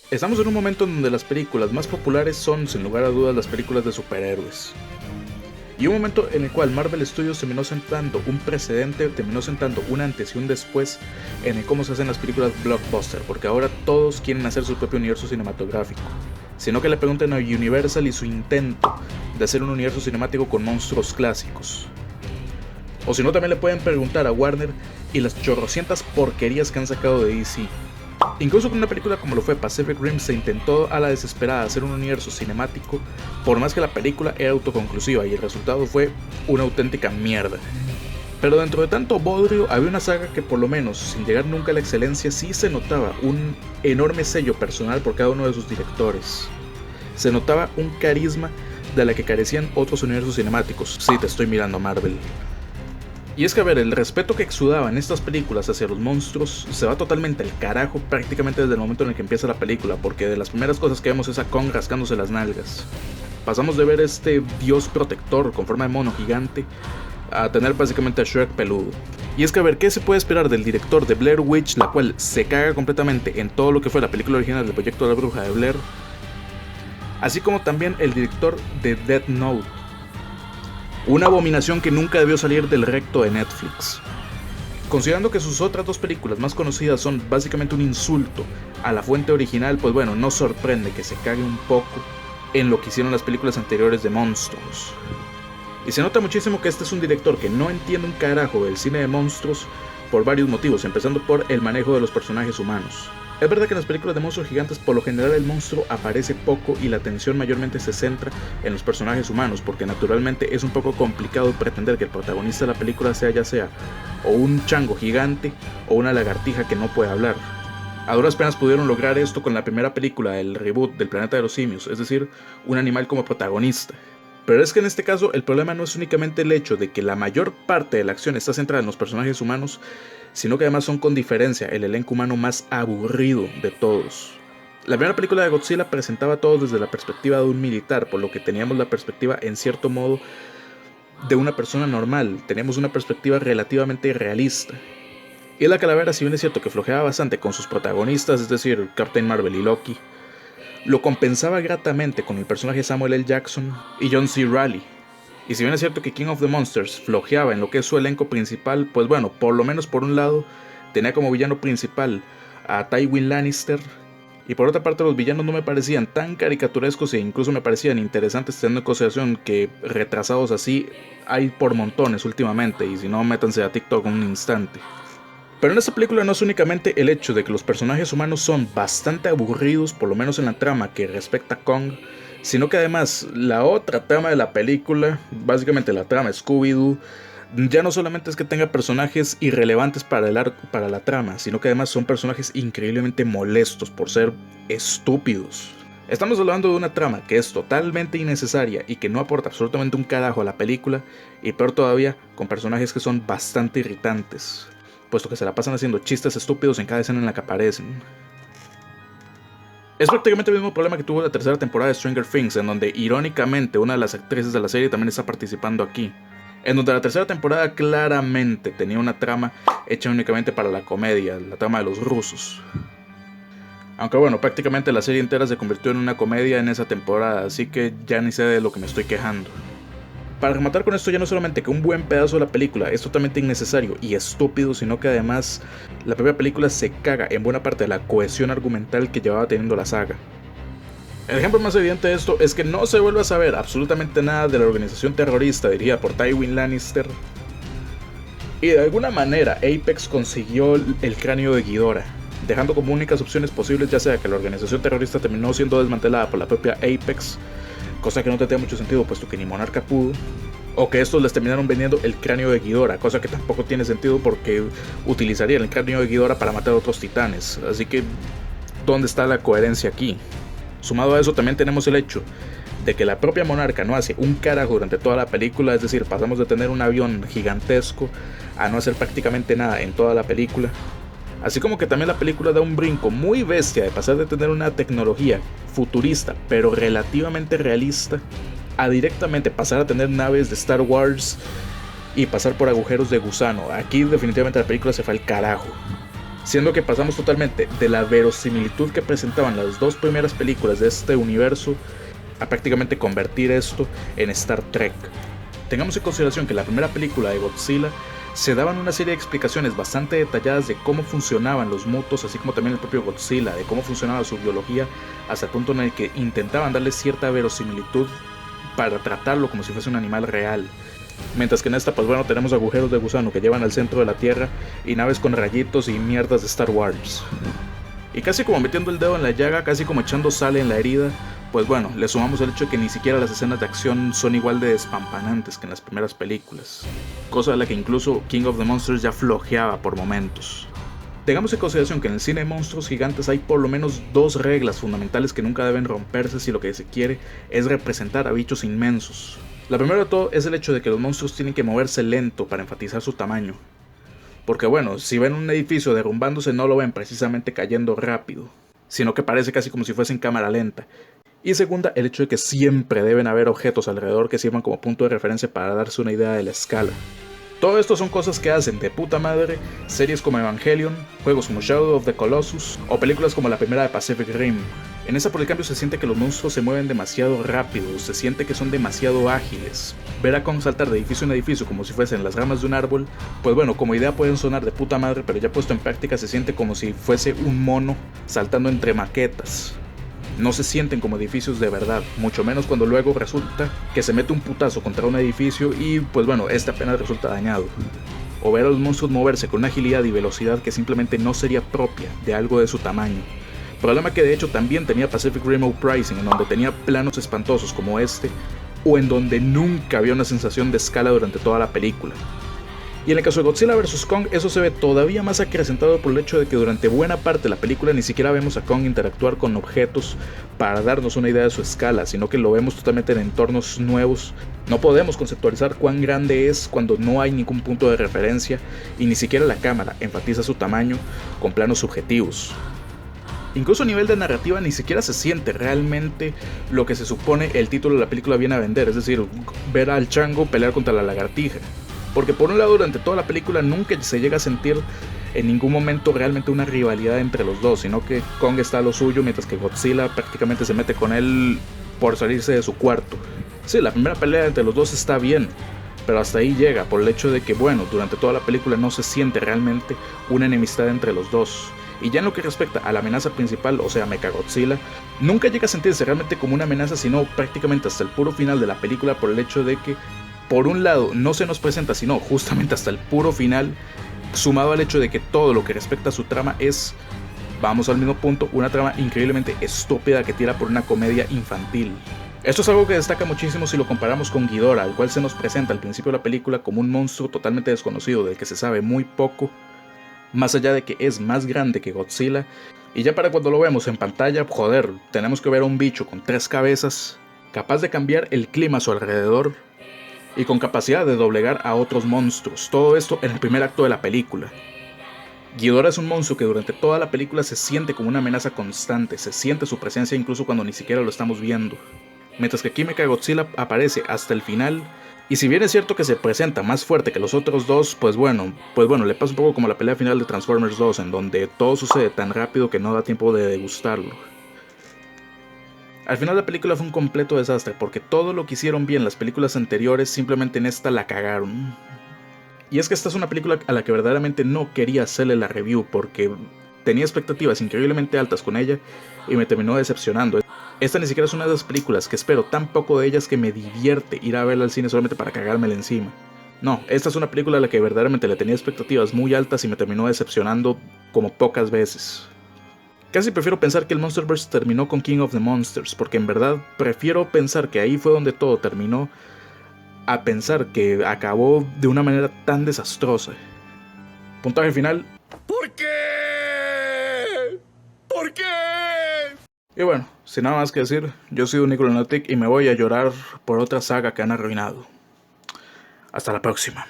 Estamos en un momento en donde las películas más populares son, sin lugar a dudas, las películas de superhéroes. Y un momento en el cual Marvel Studios terminó sentando un precedente, terminó sentando un antes y un después en el cómo se hacen las películas blockbuster, porque ahora todos quieren hacer su propio universo cinematográfico. Sino que le pregunten a Universal y su intento de hacer un universo cinemático con monstruos clásicos. O si no, también le pueden preguntar a Warner y las chorrocientas porquerías que han sacado de DC. Incluso con una película como lo fue Pacific Rim se intentó a la desesperada hacer un universo cinemático, por más que la película era autoconclusiva y el resultado fue una auténtica mierda. Pero dentro de tanto bodrio había una saga que, por lo menos sin llegar nunca a la excelencia, sí se notaba un enorme sello personal por cada uno de sus directores. Se notaba un carisma de la que carecían otros universos cinemáticos. Sí, te estoy mirando, Marvel. Y es que, a ver, el respeto que exudaban estas películas hacia los monstruos se va totalmente al carajo prácticamente desde el momento en el que empieza la película, porque de las primeras cosas que vemos es a Kong rascándose las nalgas. Pasamos de ver este dios protector con forma de mono gigante a tener básicamente a Shrek peludo. Y es que, a ver, ¿qué se puede esperar del director de Blair Witch, la cual se caga completamente en todo lo que fue la película original del proyecto de la bruja de Blair? Así como también el director de Death Note. Una abominación que nunca debió salir del recto de Netflix. Considerando que sus otras dos películas más conocidas son básicamente un insulto a la fuente original, pues bueno, no sorprende que se cague un poco en lo que hicieron las películas anteriores de monstruos. Y se nota muchísimo que este es un director que no entiende un carajo del cine de monstruos por varios motivos, empezando por el manejo de los personajes humanos. Es verdad que en las películas de monstruos gigantes por lo general el monstruo aparece poco y la atención mayormente se centra en los personajes humanos, porque naturalmente es un poco complicado pretender que el protagonista de la película sea ya sea o un chango gigante o una lagartija que no puede hablar. A duras penas pudieron lograr esto con la primera película del reboot del Planeta de los Simios, es decir, un animal como protagonista. Pero es que en este caso el problema no es únicamente el hecho de que la mayor parte de la acción está centrada en los personajes humanos, sino que además son con diferencia el elenco humano más aburrido de todos. La primera película de Godzilla presentaba a todos desde la perspectiva de un militar, por lo que teníamos la perspectiva en cierto modo de una persona normal, teníamos una perspectiva relativamente realista. Y la calavera, si bien es cierto que flojeaba bastante con sus protagonistas, es decir, Captain Marvel y Loki, lo compensaba gratamente con el personaje Samuel L. Jackson y John C. Reilly. Y si bien es cierto que King of the Monsters flojeaba en lo que es su elenco principal, pues bueno, por lo menos por un lado, tenía como villano principal a Tywin Lannister, y por otra parte los villanos no me parecían tan caricaturescos e incluso me parecían interesantes, teniendo en consideración que retrasados así hay por montones últimamente, y si no, métanse a TikTok un instante. Pero en esta película no es únicamente el hecho de que los personajes humanos son bastante aburridos, por lo menos en la trama que respecta a Kong, sino que además la otra trama de la película, básicamente la trama Scooby-Doo, ya no solamente es que tenga personajes irrelevantes para la trama, sino que además son personajes increíblemente molestos por ser estúpidos. Estamos hablando de una trama que es totalmente innecesaria y que no aporta absolutamente un carajo a la película, y peor todavía, con personajes que son bastante irritantes, puesto que se la pasan haciendo chistes estúpidos en cada escena en la que aparecen. Es prácticamente el mismo problema que tuvo la tercera temporada de Stranger Things, en donde irónicamente una de las actrices de la serie también está participando aquí. En donde la tercera temporada claramente tenía una trama hecha únicamente para la comedia, la trama de los rusos. Aunque bueno, prácticamente la serie entera se convirtió en una comedia en esa temporada, así que ya ni sé de lo que me estoy quejando. Para rematar con esto, ya no solamente que un buen pedazo de la película es totalmente innecesario y estúpido, sino que además la propia película se caga en buena parte de la cohesión argumental que llevaba teniendo la saga. El ejemplo más evidente de esto es que no se vuelve a saber absolutamente nada de la organización terrorista dirigida por Tywin Lannister, y de alguna manera Apex consiguió el cráneo de Ghidorah, dejando como únicas opciones posibles ya sea que la organización terrorista terminó siendo desmantelada por la propia Apex, cosa que no tenía mucho sentido puesto que ni Monarca pudo, o que estos les terminaron vendiendo el cráneo de Ghidorah, cosa que tampoco tiene sentido porque utilizarían el cráneo de Ghidorah para matar a otros titanes, así que ¿dónde está la coherencia aquí? Sumado a eso también tenemos el hecho de que la propia Monarca no hace un carajo durante toda la película, es decir, pasamos de tener un avión gigantesco a no hacer prácticamente nada en toda la película. Así como que también la película da un brinco muy bestia de pasar de tener una tecnología futurista pero relativamente realista a directamente pasar a tener naves de Star Wars y pasar por agujeros de gusano. Aquí definitivamente la película se fue al carajo. siendo que pasamos totalmente de la verosimilitud que presentaban las dos primeras películas de este universo a prácticamente convertir esto en Star Trek. Tengamos en consideración que en la primera película de Godzilla se daban una serie de explicaciones bastante detalladas de cómo funcionaban los mutos, así como también el propio Godzilla, de cómo funcionaba su biología, hasta el punto en el que intentaban darle cierta verosimilitud para tratarlo como si fuese un animal real. Mientras que en esta, pues bueno, tenemos agujeros de gusano que llevan al centro de la Tierra y naves con rayitos y mierdas de Star Wars. Y casi como metiendo el dedo en la llaga, casi como echando sal en la herida, pues bueno, le sumamos el hecho de que ni siquiera las escenas de acción son igual de despampanantes que en las primeras películas, cosa de la que incluso King of the Monsters ya flojeaba por momentos. Tengamos en consideración que en el cine de monstruos gigantes hay por lo menos dos reglas fundamentales que nunca deben romperse si lo que se quiere es representar a bichos inmensos. La primera de todo es el hecho de que los monstruos tienen que moverse lento para enfatizar su tamaño. Porque bueno, si ven un edificio derrumbándose no lo ven precisamente cayendo rápido, sino que parece casi como si fuese en cámara lenta. Y segunda, el hecho de que siempre deben haber objetos alrededor que sirvan como punto de referencia para darse una idea de la escala. Todo esto son cosas que hacen de puta madre series como Evangelion, juegos como Shadow of the Colossus o películas como la primera de Pacific Rim. En esa por el cambio se siente que los monstruos se mueven demasiado rápido, se siente que son demasiado ágiles. Ver a Kong saltar de edificio en edificio como si fuesen las ramas de un árbol, pues bueno, como idea pueden sonar de puta madre, pero ya puesto en práctica se siente como si fuese un mono saltando entre maquetas. No se sienten como edificios de verdad, mucho menos cuando luego resulta que se mete un putazo contra un edificio y pues bueno, este apenas resulta dañado. O ver a los monstruos moverse con una agilidad y velocidad que simplemente no sería propia de algo de su tamaño. Problema que de hecho también tenía Pacific Rim Uprising, en donde tenía planos espantosos como este, o en donde nunca había una sensación de escala durante toda la película. Y en el caso de Godzilla vs. Kong, eso se ve todavía más acrecentado por el hecho de que durante buena parte de la película ni siquiera vemos a Kong interactuar con objetos para darnos una idea de su escala, sino que lo vemos totalmente en entornos nuevos. No podemos conceptualizar cuán grande es cuando no hay ningún punto de referencia y ni siquiera la cámara enfatiza su tamaño con planos subjetivos. Incluso a nivel de narrativa ni siquiera se siente realmente lo que se supone el título de la película viene a vender, es decir, ver al chango pelear contra la lagartija. Porque por un lado durante toda la película nunca se llega a sentir en ningún momento realmente una rivalidad entre los dos, sino que Kong está a lo suyo mientras que Godzilla prácticamente se mete con él por salirse de su cuarto. Sí, la primera pelea entre los dos está bien, pero hasta ahí llega por el hecho de que bueno, durante toda la película no se siente realmente una enemistad entre los dos. Y ya en lo que respecta a la amenaza principal, o sea Mechagodzilla, nunca llega a sentirse realmente como una amenaza, sino prácticamente hasta el puro final de la película por el hecho de que por un lado no se nos presenta, sino justamente hasta el puro final, sumado al hecho de que todo lo que respecta a su trama es, vamos al mismo punto, una trama increíblemente estúpida que tira por una comedia infantil. Esto es algo que destaca muchísimo si lo comparamos con Ghidorah, al cual se nos presenta al principio de la película como un monstruo totalmente desconocido del que se sabe muy poco, más allá de que es más grande que Godzilla, y ya para cuando lo vemos en pantalla, joder, tenemos que ver a un bicho con 3 cabezas, capaz de cambiar el clima a su alrededor, y con capacidad de doblegar a otros monstruos, todo esto en el primer acto de la película. Ghidorah es un monstruo que durante toda la película se siente como una amenaza constante, se siente su presencia incluso cuando ni siquiera lo estamos viendo, mientras que aquí Mechagodzilla aparece hasta el final, y si bien es cierto que se presenta más fuerte que los otros dos, pues bueno, le pasa un poco como la pelea final de Transformers 2, en donde todo sucede tan rápido que no da tiempo de degustarlo. Al final la película fue un completo desastre, porque todo lo que hicieron bien las películas anteriores simplemente en esta la cagaron. Y es que esta es una película a la que verdaderamente no quería hacerle la review, porque tenía expectativas increíblemente altas con ella y me terminó decepcionando. Esta ni siquiera es una de esas películas que espero tan poco de ellas que me divierte ir a verla al cine solamente para cagármela encima. No, esta es una película a la que verdaderamente le tenía expectativas muy altas y me terminó decepcionando como pocas veces. Casi prefiero pensar que el Monsterverse terminó con King of the Monsters, porque en verdad prefiero pensar que ahí fue donde todo terminó, a pensar que acabó de una manera tan desastrosa. Puntaje final. ¿Por qué? ¿Por qué? Y bueno, sin nada más que decir, yo soy Nicolanotic y me voy a llorar por otra saga que han arruinado. Hasta la próxima.